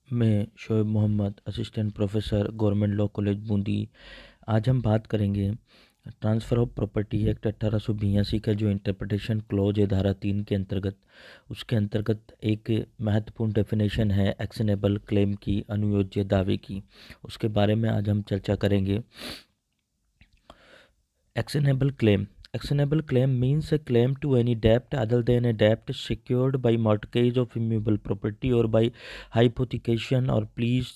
मैं Shoaib Mohammad, assistant professor, government law college Bundi. आज हम बात करेंगे ट्रांसफ़र ऑफ प्रॉपर्टी एक्ट 1882 का जो इंटरप्रिटेशन क्लॉज है धारा 3 के अंतर्गत, उसके अंतर्गत एक महत्वपूर्ण डेफिनेशन है एक्शनेबल क्लेम की, अनुयोज्य दावे की। उसके बारे में आज हम चर्चा करेंगे। Actionable claim. Actionable claim means a claim to any debt other than a debt secured by mortgage of immovable property or by hypothecation or pledge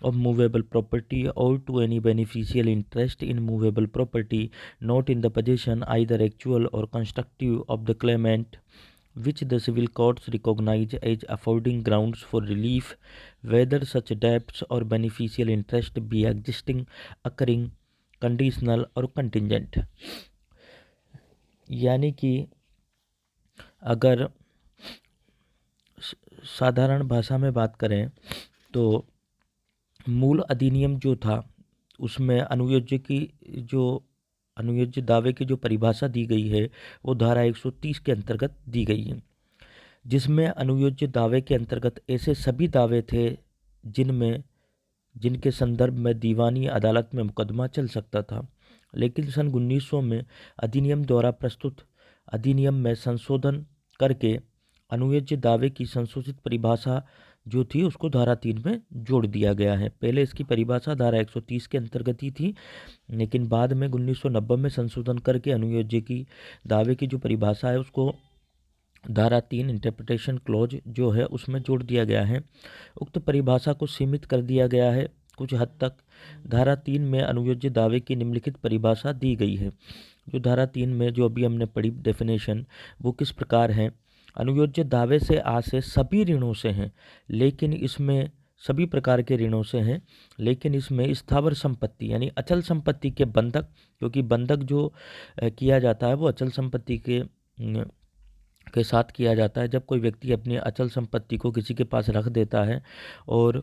of movable property, or to any beneficial interest in movable property not in the possession either actual or constructive of the claimant, which the civil courts recognize as affording grounds for relief, whether such debts or beneficial interest be existing, occurring, conditional और contingent. यानी कि अगर साधारण भाषा में बात करें तो मूल अधिनियम जो था उसमें अनुयोज्य दावे की जो परिभाषा दी गई है वो धारा 130 के अंतर्गत दी गई है, जिसमें अनुयोज्य दावे के अंतर्गत ऐसे सभी दावे थे जिनके संदर्भ में दीवानी अदालत में मुकदमा चल सकता था। लेकिन सन 1900 में अधिनियम द्वारा प्रस्तुत अधिनियम में संशोधन करके अनुयोज्य दावे की संशोधित परिभाषा जो थी उसको धारा 3 में जोड़ दिया गया है। पहले इसकी परिभाषा धारा 130 के अंतर्गत ही थी, लेकिन बाद में 1990 में संशोधन करके अनुयोज्य की दावे की जो परिभाषा है उसको धारा 3 इंटरप्रिटेशन क्लॉज जो है उसमें जोड़ दिया गया है। उक्त परिभाषा को सीमित कर दिया गया है कुछ हद तक। धारा 3 में अनुयोज्य दावे की निम्नलिखित परिभाषा दी गई है। जो धारा 3 में जो अभी हमने पढ़ी डेफिनेशन वो किस प्रकार है। अनुयोज्य दावे से आशय सभी ऋणों से हैं, लेकिन इसमें सभी प्रकार के ऋणों से हैं, लेकिन इसमें स्थावर संपत्ति यानी अचल संपत्ति के बंधक, क्योंकि बंधक जो किया जाता है वो अचल संपत्ति के साथ किया जाता है। जब कोई व्यक्ति अपनी अचल संपत्ति को किसी के पास रख देता है और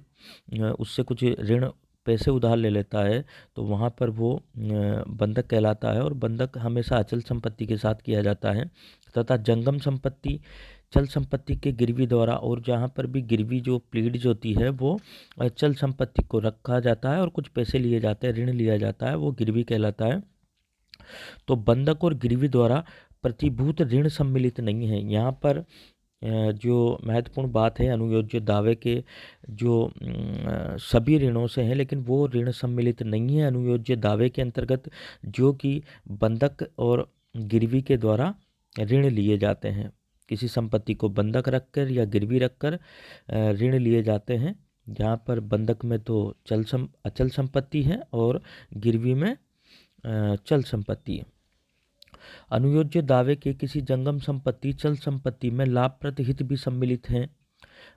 उससे कुछ ऋण पैसे उधार ले लेता है तो वहाँ पर वो बंधक कहलाता है, और बंधक हमेशा अचल संपत्ति के साथ किया जाता है। तथा जंगम संपत्ति चल संपत्ति के गिरवी द्वारा, और जहाँ पर भी गिरवी जो प्लीड्स होती है वो चल संपत्ति को रखा जाता है और कुछ पैसे लिए जाते हैं, ऋण लिया जाता है, वो गिरवी कहलाता है। तो बंधक और गिरवी द्वारा प्रतिभूत ऋण सम्मिलित नहीं है। यहाँ पर जो महत्वपूर्ण बात है अनुयोज्य दावे के जो सभी ऋणों से हैं, लेकिन वो ऋण सम्मिलित नहीं है अनुयोज्य दावे के अंतर्गत जो कि बंधक और गिरवी के द्वारा ऋण लिए जाते हैं। किसी संपत्ति को बंधक रखकर या गिरवी रखकर ऋण लिए जाते हैं, जहाँ पर बंधक में तो अचल संपत्ति है और गिरवी में चल संपत्ति है। अनुयोज्य दावे के किसी जंगम संपत्ति चल संपत्ति में लाभप्रद हित भी सम्मिलित हैं,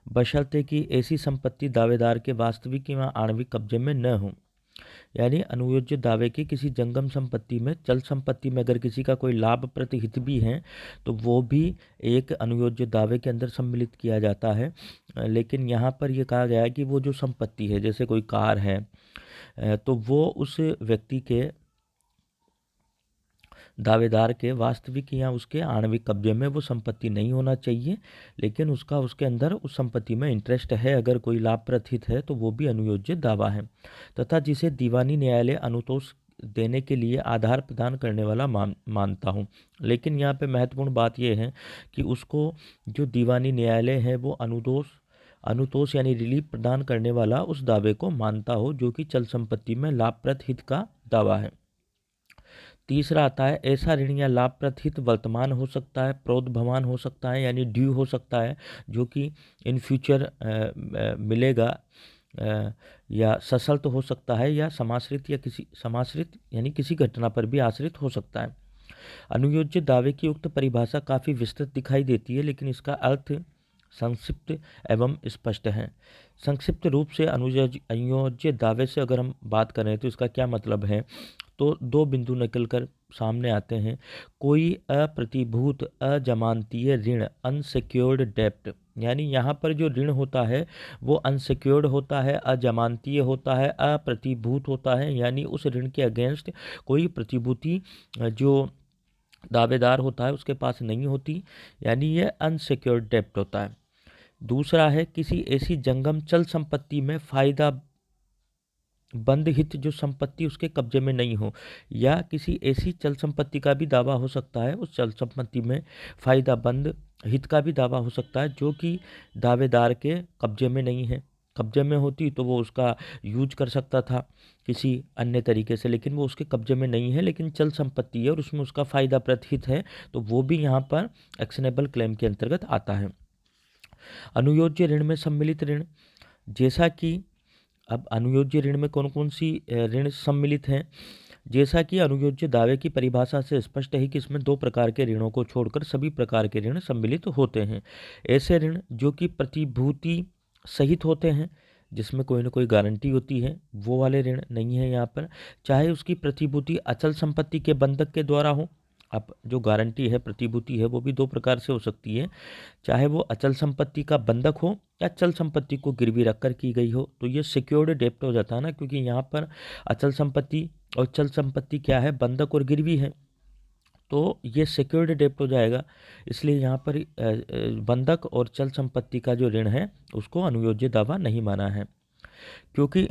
बशर्ते कि ऐसी संपत्ति दावेदार के वास्तविक या आणविक कब्जे में न हो। यानी अनुयोज्य दावे की किसी जंगम संपत्ति में, चल संपत्ति में अगर किसी का कोई लाभप्रद हित भी है तो वो भी एक अनुयोज्य दावे के अंदर सम्मिलित किया जाता है। लेकिन यहाँ पर यह कहा गया है कि वो जो संपत्ति है, जैसे कोई कार है, तो वो उस व्यक्ति के दावेदार के वास्तविक या उसके आणविक कब्जे में वो संपत्ति नहीं होना चाहिए, लेकिन उसके अंदर उस संपत्ति में इंटरेस्ट है, अगर कोई लाभप्रद हित है तो वो भी अनुयोज्य दावा है। तथा जिसे दीवानी न्यायालय अनुतोष देने के लिए आधार प्रदान करने वाला मानता हूँ। लेकिन यहाँ पे महत्वपूर्ण बात यह है कि उसको जो दीवानी न्यायालय है वो अनुतोष यानी रिलीफ प्रदान करने वाला उस दावे को मानता हो जो कि चल संपत्ति में लाभप्रद हित का दावा है। तीसरा आता है ऐसा ऋण या लाभप्रद हित वर्तमान हो सकता है, प्रोद्भवान हो सकता है यानी ड्यू हो सकता है, जो कि इन फ्यूचर मिलेगा, या सशर्त हो सकता है, या समाश्रित यानी किसी घटना पर भी आश्रित हो सकता है। अनुयोज्य दावे की उक्त परिभाषा काफ़ी विस्तृत दिखाई देती है, लेकिन इसका अर्थ संक्षिप्त एवं स्पष्ट है। संक्षिप्त रूप से अनुयोज्य दावे से अगर हम बात करें तो इसका क्या मतलब है, तो दो बिंदु निकल कर सामने आते हैं। कोई अप्रतिभूत अजमानतीय ऋण, अनसिक्योर्ड डेप्ट, यानी यहाँ पर जो ऋण होता है वो अनसिक्योर्ड होता है, अजमानतीय होता है, अप्रतिभूत होता है, यानी उस ऋण के अगेंस्ट कोई प्रतिभूति जो दावेदार होता है उसके पास नहीं होती, यानी यह अनसिक्योर्ड डेप्ट होता है। दूसरा है किसी ऐसी जंगम चल संपत्ति में फायदा बंद हित जो संपत्ति उसके कब्जे में नहीं हो, या किसी ऐसी चल संपत्ति का भी दावा हो सकता है, उस चल संपत्ति में फायदा बंद हित का भी दावा हो सकता है जो कि दावेदार के कब्जे में नहीं है। कब्जे में होती तो वो उसका यूज कर सकता था किसी अन्य तरीके से, लेकिन वो उसके कब्जे में नहीं है, लेकिन चल संपत्ति है और उसमें उसका फायदा प्रतिहित है, तो वो भी यहाँ पर एक्शनेबल क्लेम के अंतर्गत आता है। अनुयोज्य ऋण में सम्मिलित ऋण, जैसा कि अब अनुयोज्य ऋण में कौन कौन सी ऋण सम्मिलित हैं। जैसा कि अनुयोज्य दावे की परिभाषा से स्पष्ट है कि इसमें दो प्रकार के ऋणों को छोड़कर सभी प्रकार के ऋण सम्मिलित होते हैं। ऐसे ऋण जो कि प्रतिभूति सहित होते हैं, जिसमें कोई ना कोई गारंटी होती है, वो वाले ऋण नहीं है यहाँ पर। चाहे उसकी प्रतिभूति अचल संपत्ति के बंधक के द्वारा हो। अब जो गारंटी है, प्रतिभूति है, वो भी दो प्रकार से हो सकती है, चाहे वो अचल संपत्ति का बंधक हो या चल संपत्ति को गिरवी रखकर की गई हो, तो ये सिक्योर्ड डेप्ट हो जाता है ना, क्योंकि यहाँ पर अचल संपत्ति और चल संपत्ति क्या है, बंधक और गिरवी है, तो ये सिक्योर्ड डेप्ट हो जाएगा। इसलिए यहाँ पर बंधक और चल संपत्ति का जो ऋण है उसको अनुयोज्य दावा नहीं माना है, क्योंकि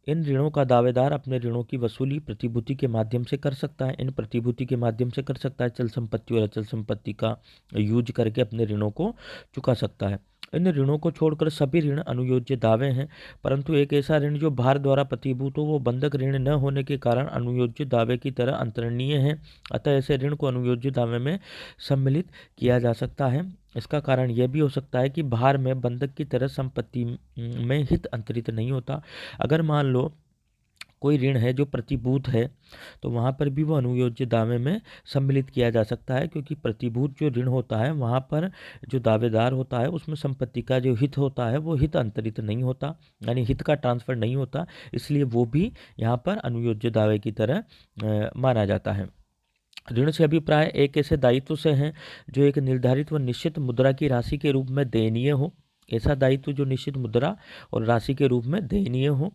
इन ऋणों का दावेदार अपने ऋणों की वसूली प्रतिभूति के माध्यम से कर सकता है। इन प्रतिभूति के माध्यम से कर सकता है, चल संपत्ति और अचल संपत्ति का यूज करके अपने ऋणों को चुका सकता है। इन ऋणों को छोड़कर सभी ऋण अनुयोज्य दावे हैं, परंतु एक ऐसा ऋण जो भार द्वारा प्रतिभूत हो वो बंधक ऋण न होने के कारण अनुयोज्य दावे की तरह अंतरणीय है। अतः ऐसे ऋण को अनुयोज्य दावे में सम्मिलित किया जा सकता है। इसका कारण यह भी हो सकता है कि भार में बंधक की तरह संपत्ति में हित अंतरित नहीं होता। अगर मान लो कोई ऋण है जो प्रतिभूत है, तो वहाँ पर भी वो अनुयोज्य दावे में सम्मिलित किया जा सकता है, क्योंकि प्रतिभूत जो ऋण होता है वहाँ पर जो दावेदार होता है उसमें संपत्ति का जो हित होता है वो हित अंतरित नहीं होता, यानी हित का ट्रांसफर नहीं होता, इसलिए वो भी यहाँ पर अनुयोज्य दावे की तरह माना जाता है। ऋण से अभिप्राय एक ऐसे दायित्व से हैं जो एक निर्धारित व निश्चित मुद्रा की राशि के रूप में देनीय हो। ऐसा दायित्व जो निश्चित मुद्रा और राशि के रूप में देनीय हो।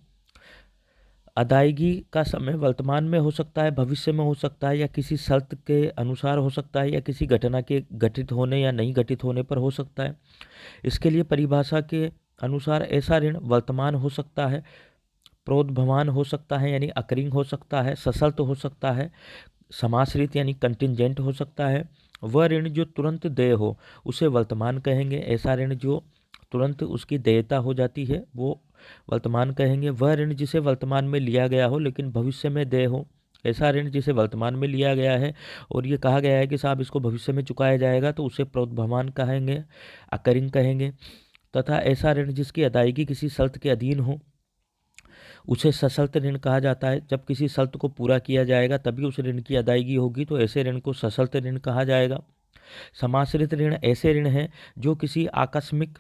अदायगी का समय वर्तमान में हो सकता है, भविष्य में हो सकता है, या किसी शर्त के अनुसार हो सकता है, या किसी घटना के घटित होने या नहीं घटित होने पर हो सकता है। इसके लिए परिभाषा के अनुसार ऐसा ऋण वर्तमान हो सकता है, प्रोद्भवान हो सकता है यानी अकरिंग हो सकता है, सशर्त हो सकता है, समाश्रित यानी कंटिंजेंट हो सकता है। वह ऋण जो तुरंत देय हो उसे वर्तमान कहेंगे। ऐसा ऋण जो तुरंत उसकी देयता हो जाती है वो वर्तमान कहेंगे। वह ऋण जिसे वर्तमान में लिया गया हो लेकिन भविष्य में देय हो, ऐसा ऋण जिसे वर्तमान में लिया गया है और ये कहा गया है कि साहब इसको भविष्य में चुकाया जाएगा, तो उसे प्रोद्भवान कहेंगे, अकरिंग कहेंगे। तथा ऐसा ऋण जिसकी अदायगी किसी शर्त के अधीन हो उसे सशर्त ऋण कहा जाता है। जब किसी शर्त को पूरा किया जाएगा तभी उस ऋण की अदायगी होगी, तो ऐसे ऋण को सशर्त ऋण कहा जाएगा। समाश्रित ऋण ऐसे ऋण हैं जो किसी आकस्मिक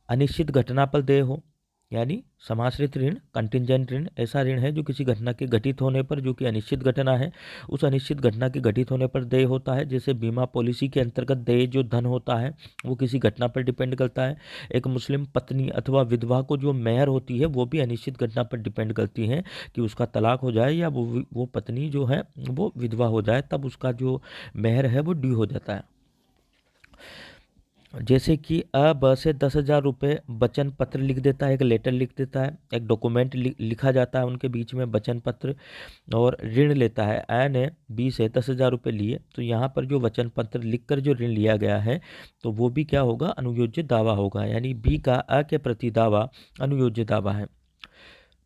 अनिश्चित घटना पर देय हो, यानी समाश्रित ऋण, कंटिंजेंट ऋण ऐसा ऋण है जो किसी घटना के घटित होने पर, जो कि अनिश्चित घटना है, उस अनिश्चित घटना के घटित होने पर देय होता है। जैसे बीमा पॉलिसी के अंतर्गत देय जो धन होता है वो किसी घटना पर डिपेंड करता है। एक मुस्लिम पत्नी अथवा विधवा को जो मेहर होती है वो भी अनिश्चित घटना पर डिपेंड करती है कि उसका तलाक हो जाए या वो पत्नी जो है वो विधवा हो जाए, तब उसका जो मेहर है वो ड्यू हो जाता है। जैसे कि अ ब से 10,000 रुपये वचन पत्र लिख देता है, एक लेटर लिख देता है, एक डॉक्यूमेंट लिखा जाता है उनके बीच में वचन पत्र, और ऋण लेता है। अ ने बी से 10,000 रुपये लिए, तो यहाँ पर जो वचन पत्र लिखकर जो ऋण लिया गया है तो वो भी क्या होगा, अनुयोज्य दावा होगा, यानी बी का अ के प्रति दावा अनुयोज्य दावा है।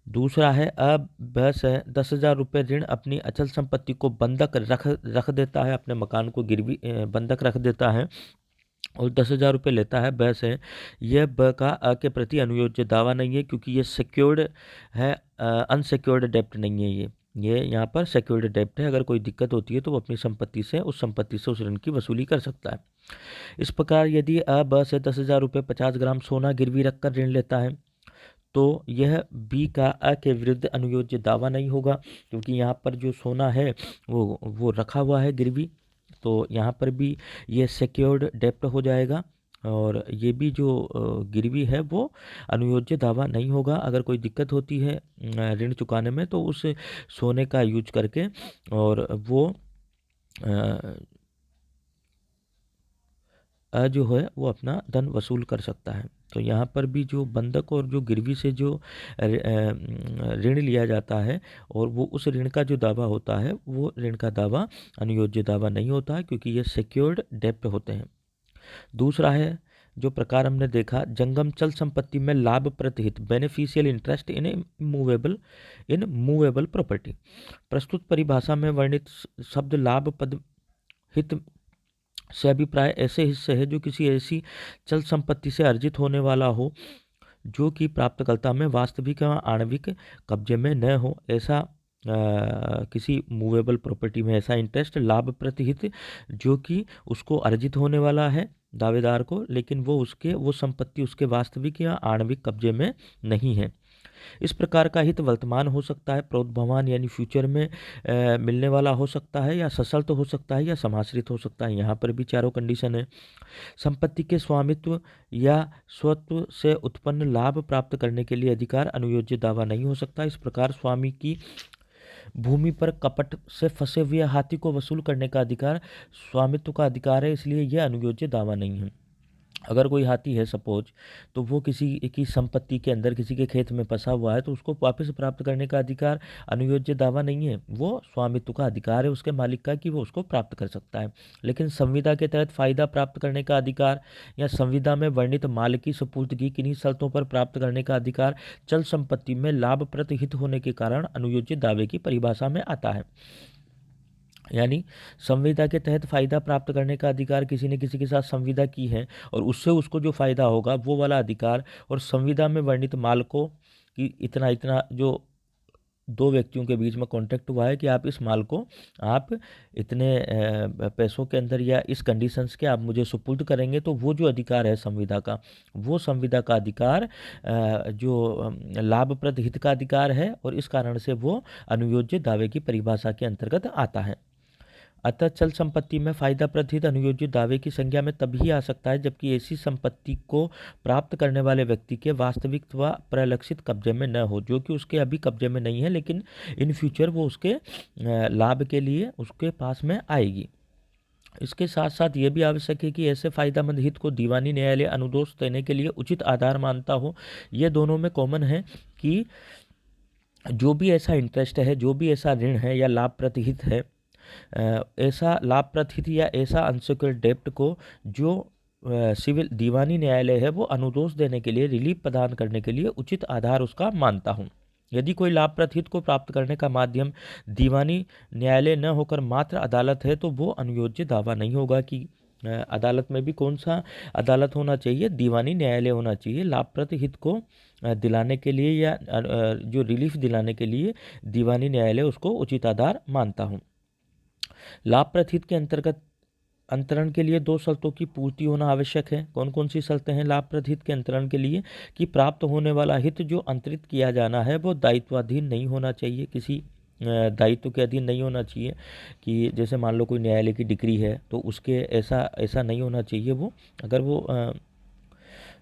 दूसरा है अ ब से 10,000 रुपये ऋण अपनी अचल संपत्ति को बंधक रख देता है, अपने मकान को गिरवी बंधक रख देता है और 10,000 रुपये लेता है ब से। यह ब का अ के प्रति अनुयोज्य दावा नहीं है, क्योंकि ये सिक्योर्ड है, अनसिक्योर्ड डेप्ट नहीं है। ये यहाँ पर सिक्योर्ड डेप्ट है। अगर कोई दिक्कत होती है तो वो अपनी संपत्ति से उस ऋण की वसूली कर सकता है। इस प्रकार यदि अ ब से 10,000 रुपये 50 ग्राम सोना गिरवी रखकर ऋण लेता है तो यह बी का अ के विरुद्ध अनुयोज्य दावा नहीं होगा, क्योंकि यहाँ पर जो सोना है वो रखा हुआ है गिरवी, तो यहाँ पर भी ये सिक्योर्ड डेप्ट हो जाएगा और ये भी जो गिरवी है वो अनुयोज्य दावा नहीं होगा। अगर कोई दिक्कत होती है ऋण चुकाने में तो उस सोने का यूज करके और वो जो है वो अपना धन वसूल कर सकता है। तो यहाँ पर भी जो बंधक और जो गिरवी से जो ऋण लिया जाता है और वो उस ऋण का जो दावा होता है वो ऋण का दावा अनुयोज्य दावा नहीं होता है, क्योंकि ये सिक्योर्ड डेप्ट होते हैं। दूसरा है जो प्रकार हमने देखा, जंगम चल संपत्ति में लाभ प्रतिहित beneficial interest in movable property. प्रस्तुत परिभाषा में वर्णित शब्द लाभ पद हित से अभिप्राय ऐसे हिस्से है जो किसी ऐसी चल संपत्ति से अर्जित होने वाला हो जो कि प्राप्तकर्ता में वास्तविक या आणविक कब्जे में न हो। ऐसा किसी मूवेबल प्रॉपर्टी में ऐसा इंटरेस्ट लाभ प्रतिहित जो कि उसको अर्जित होने वाला है दावेदार को, लेकिन वो संपत्ति उसके वास्तविक या आणविक कब्जे में नहीं है। इस प्रकार का हित वर्तमान हो सकता है, प्रोद्भवान यानी फ्यूचर में मिलने वाला हो सकता है, या सशर्त हो सकता है, या समाश्रित हो सकता है। यहाँ पर भी चारों कंडीशन है। संपत्ति के स्वामित्व या स्वत्व से उत्पन्न लाभ प्राप्त करने के लिए अधिकार अनुयोज्य दावा नहीं हो सकता। इस प्रकार स्वामी की भूमि पर कपट से फंसे हुए हाथी को वसूल करने का अधिकार स्वामित्व का अधिकार है, इसलिए यह अनुयोज्य दावा नहीं है। अगर कोई हाथी है सपोज, तो वो किसी की संपत्ति के अंदर किसी के खेत में फंसा हुआ है, तो उसको वापस प्राप्त करने का अधिकार अनुयोज्य दावा नहीं है, वो स्वामित्व का अधिकार है उसके मालिक का कि वो उसको प्राप्त कर सकता है। लेकिन संविदा के तहत फायदा प्राप्त करने का अधिकार या संविदा में वर्णित माल की सुपुर्दगी किन्हीं शर्तों पर प्राप्त करने का अधिकार चल संपत्ति में लाभप्रद हित होने के कारण अनुयोज्य दावे की परिभाषा में आता है। यानी संविदा के तहत फ़ायदा प्राप्त करने का अधिकार, किसी ने किसी के साथ संविदा की है और उससे उसको जो फ़ायदा होगा वो वाला अधिकार, और संविदा में वर्णित माल को कि इतना इतना जो दो व्यक्तियों के बीच में कॉन्ट्रैक्ट हुआ है कि आप इस माल को आप इतने पैसों के अंदर या इस कंडीशंस के आप मुझे सुपुर्द करेंगे, तो वो जो अधिकार है संविदा का, वो संविदा का अधिकार जो लाभप्रद हित का अधिकार है, और इस कारण से वो अनुयोज्य दावे की परिभाषा के अंतर्गत आता है। अतः चल संपत्ति में फायदा प्रथित अनुयोजित दावे की संज्ञा में तभी आ सकता है जबकि ऐसी संपत्ति को प्राप्त करने वाले व्यक्ति के वास्तविक व प्रलक्षित कब्जे में न हो, जो कि उसके अभी कब्जे में नहीं है, लेकिन इन फ्यूचर वो उसके लाभ के लिए उसके पास में आएगी। इसके साथ साथ ये भी आवश्यक है कि ऐसे फायदामंद हित को दीवानी न्यायालय अनुदोष देने के लिए उचित आधार मानता हो। ये दोनों में कॉमन है कि जो भी ऐसा इंटरेस्ट है, जो भी ऐसा ऋण है या लाभ प्रतिहित है, ऐसा लाभ प्रतिहित या ऐसा अनसिक्योर्ड डेब्ट को जो सिविल दीवानी न्यायालय है वो अनुदोष देने के लिए, रिलीफ प्रदान करने के लिए उचित आधार उसका मानता हूँ। यदि कोई लाभ प्रतिहित को प्राप्त करने का माध्यम दीवानी न्यायालय न होकर मात्र अदालत है, तो वो अनुयोज्य दावा नहीं होगा। कि अदालत में भी कौन सा अदालत होना चाहिए? दीवानी न्यायालय होना चाहिए। लाभ प्रतिहित को दिलाने के लिए या जो रिलीफ दिलाने के लिए दीवानी न्यायालय उसको उचित आधार मानता हूँ। लाभ प्रतिहित के अंतर्गत अंतरण के लिए दो शर्तों की पूर्ति होना आवश्यक है। कौन कौन सी शर्तें हैं लाभ प्रतिहित के अंतरण के लिए? कि प्राप्त होने वाला हित जो अंतरित किया जाना है वो दायित्वाधीन नहीं होना चाहिए, किसी दायित्व के अधीन नहीं होना चाहिए। कि जैसे मान लो कोई न्यायालय की डिग्री है तो उसके ऐसा नहीं होना चाहिए वो, अगर वो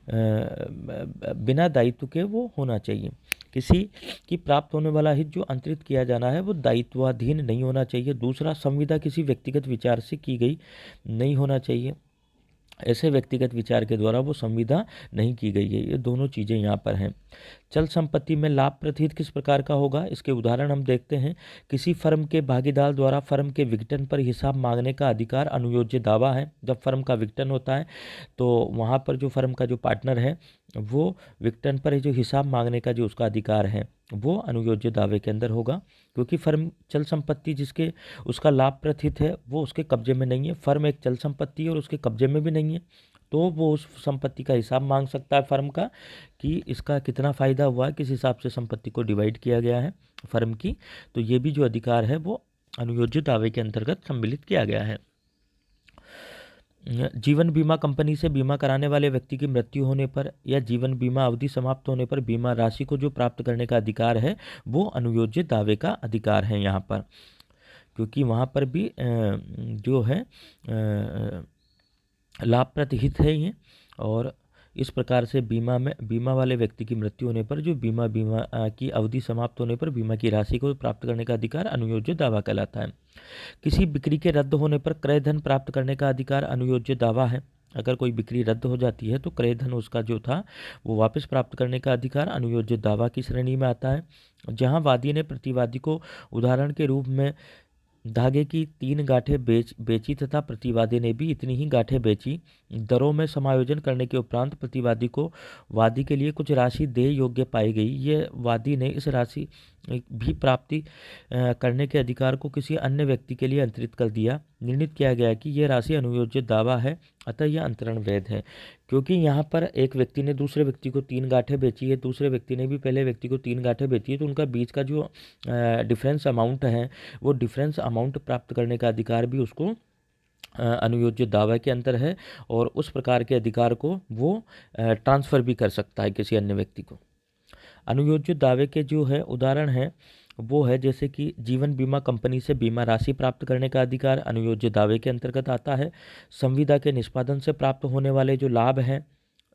बिना दायित्व के वो होना चाहिए। किसी की प्राप्त होने वाला हित जो अंतरित किया जाना है वो दायित्वाधीन नहीं होना चाहिए। दूसरा, संविदा किसी व्यक्तिगत विचार से की गई नहीं होना चाहिए, ऐसे व्यक्तिगत विचार के द्वारा वो संविदा नहीं की गई है। ये दोनों चीज़ें यहाँ पर हैं। चल संपत्ति में लाभ प्रतिहित किस प्रकार का होगा, इसके उदाहरण हम देखते हैं। किसी फर्म के भागीदार द्वारा फर्म के विघटन पर हिसाब मांगने का अधिकार अनुयोज्य दावा है। जब फर्म का विघटन होता है तो वहाँ पर जो फर्म का जो पार्टनर है वो विघटन पर जो हिसाब मांगने का जो उसका अधिकार है वो अनुयोज्य दावे के अंदर होगा, क्योंकि फर्म चल संपत्ति जिसके उसका लाभ प्रतिहित है वो उसके कब्जे में नहीं है। फर्म एक चल संपत्ति है और उसके कब्जे में भी नहीं है, तो वो उस संपत्ति का हिसाब मांग सकता है फर्म का कि इसका कितना फ़ायदा हुआ है, किस हिसाब से संपत्ति को डिवाइड किया गया है फर्म की। तो ये भी जो अधिकार है वो अनुयोज्य दावे के अंतर्गत सम्मिलित किया गया है। जीवन बीमा कंपनी से बीमा कराने वाले व्यक्ति की मृत्यु होने पर या जीवन बीमा अवधि समाप्त होने पर बीमा राशि को जो प्राप्त करने का अधिकार है वो अनुयोज्य दावे का अधिकार है यहाँ पर, क्योंकि वहाँ पर भी जो है लाभ प्रतिहित है ये। और इस प्रकार से बीमा वाले व्यक्ति की मृत्यु होने पर जो बीमा की अवधि समाप्त होने पर बीमा की राशि को प्राप्त करने का अधिकार अनुयोज्य दावा कहलाता है। किसी बिक्री के रद्द होने पर क्रय धन प्राप्त करने का अधिकार अनुयोज्य दावा है। अगर कोई बिक्री रद्द हो जाती है तो क्रय धन उसका जो था वो वापस प्राप्त करने का अधिकार अनुयोज्य दावा की श्रेणी में आता है। जहां वादी ने प्रतिवादी को उदाहरण के रूप में धागे की 3 गांठें बेची तथा प्रतिवादी ने भी इतनी ही गांठें बेची। दरों में समायोजन करने के उपरांत प्रतिवादी को वादी के लिए कुछ राशि देय योग्य पाई गई। ये वादी ने इस राशि भी प्राप्ति करने के अधिकार को किसी अन्य व्यक्ति के लिए अंतरित कर दिया। निर्णित किया गया कि यह राशि अनुयोज्य दावा है, अतः यह अंतरण वैध है। क्योंकि यहाँ पर एक व्यक्ति ने दूसरे व्यक्ति को 3 गांठें बेची है, दूसरे व्यक्ति ने भी पहले व्यक्ति को 3 गांठें बेची है, तो उनका बीच का जो डिफरेंस अमाउंट है वो डिफरेंस अमाउंट प्राप्त करने का अधिकार भी उसको अनुयोज्य दावा के अंतर है, और उस प्रकार के अधिकार को वो ट्रांसफ़र भी कर सकता है किसी अन्य व्यक्ति को। अनुयोज्य दावे के जो है उदाहरण है वो है जैसे कि जीवन बीमा कंपनी से बीमा राशि प्राप्त करने का अधिकार अनुयोज्य दावे के अंतर्गत आता है। संविदा के निष्पादन से प्राप्त होने वाले जो लाभ हैं,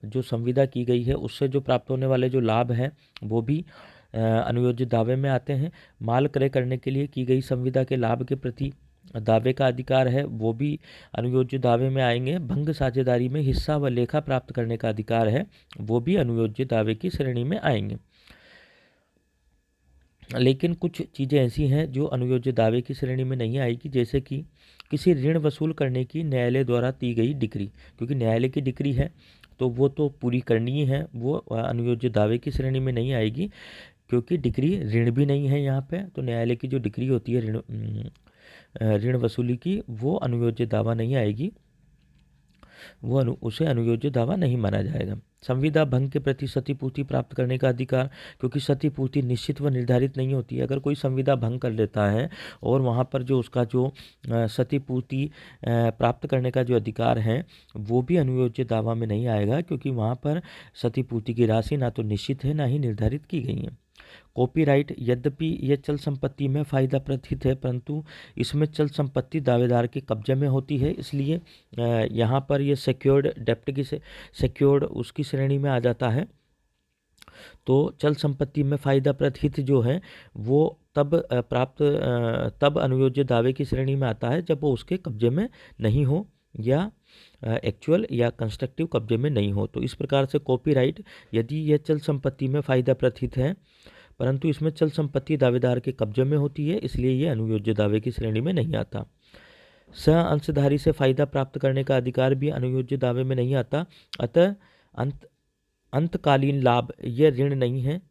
जो संविदा की गई है उससे जो प्राप्त होने वाले जो लाभ हैं वो भी अनुयोज्य दावे में आते हैं। माल क्रय करने के लिए की गई संविदा के लाभ के प्रति दावे का अधिकार है वो भी अनुयोज्य दावे में आएंगे। भंग साझेदारी में हिस्सा व लेखा प्राप्त करने का अधिकार है वो भी अनुयोज्य दावे की श्रेणी में आएंगे। लेकिन कुछ चीज़ें ऐसी हैं जो अनुयोज्य दावे की श्रेणी में नहीं आएगी, जैसे कि किसी ऋण वसूल करने की न्यायालय द्वारा दी गई डिक्री, क्योंकि न्यायालय की डिक्री है तो वो तो पूरी करनी ही है, वो अनुयोज्य दावे की श्रेणी में नहीं आएगी। क्योंकि डिक्री ऋण भी नहीं है यहाँ पे, तो न्यायालय की जो डिक्री होती है ऋण वसूली की, वो अनुयोज्य दावा नहीं आएगी, वो उसे अनुयोज्य दावा नहीं माना जाएगा। संविदा भंग के प्रति क्षतिपूर्ति प्राप्त करने का अधिकार, क्योंकि क्षतिपूर्ति निश्चित व निर्धारित नहीं होती है। अगर कोई संविदा भंग कर लेता है और वहाँ पर जो उसका जो क्षतिपूर्ति प्राप्त करने का जो अधिकार है वो भी अनुयोज्य दावा में नहीं आएगा, क्योंकि वहाँ पर क्षतिपूर्ति की राशि ना तो निश्चित है ना ही निर्धारित की गई है। कॉपीराइट, यद्यपि यह चल संपत्ति में फायदा प्रतीत है, परंतु इसमें चल संपत्ति दावेदार के कब्जे में होती है, इसलिए यहाँ पर यह सिक्योर्ड डेप्ट की सिक्योर्ड उसकी श्रेणी में आ जाता है। तो चल संपत्ति में फायदा प्रतिहित जो है वो तब अनुयोज्य दावे की श्रेणी में आता है जब वो उसके कब्जे में नहीं हो या एक्चुअल या कंस्ट्रक्टिव कब्जे में नहीं हो। तो इस प्रकार से कॉपीराइट, यदि यह चल संपत्ति में फायदा प्रतिहित है परंतु इसमें चल संपत्ति दावेदार के कब्जे में होती है, इसलिए यह अनुयोज्य दावे की श्रेणी में नहीं आता। सह अंशधारी से फायदा प्राप्त करने का अधिकार भी अनुयोज्य दावे में नहीं आता। अतः अंतकालीन लाभ यह ऋण नहीं है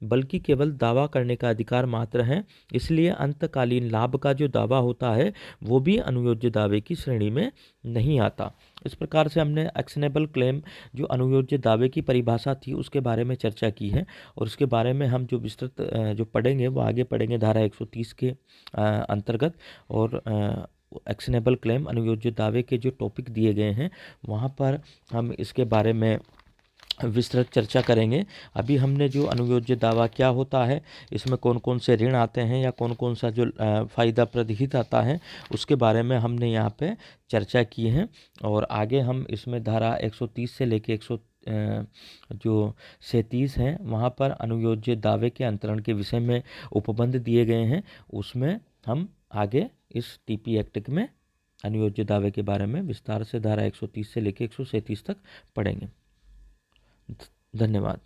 बल्कि केवल दावा करने का अधिकार मात्र है, इसलिए अंतकालीन लाभ का जो दावा होता है वो भी अनुयोज्य दावे की श्रेणी में नहीं आता। इस प्रकार से हमने एक्शनेबल क्लेम जो अनुयोज्य दावे की परिभाषा थी उसके बारे में चर्चा की है, और उसके बारे में हम जो विस्तृत जो पढ़ेंगे वो आगे पढ़ेंगे धारा 130 के अंतर्गत। और एक्शनेबल क्लेम अनुयोज्य दावे के जो टॉपिक दिए गए हैं वहाँ पर हम इसके बारे में विस्तृत चर्चा करेंगे। अभी हमने जो अनुयोज्य दावा क्या होता है, इसमें कौन कौन से ऋण आते हैं या कौन कौन सा जो फायदा प्रतिहित आता है उसके बारे में हमने यहाँ पे चर्चा की है, और आगे हम इसमें धारा 130 से लेके 137 हैं वहाँ पर अनुयोज्य दावे के अंतरण के विषय में उपबंध दिए गए हैं, उसमें हम आगे इस टीपी एक्ट में अनुयोज्य दावे के बारे में विस्तार से धारा 130 से लेके 137 तक पढ़ेंगे। धन्यवाद।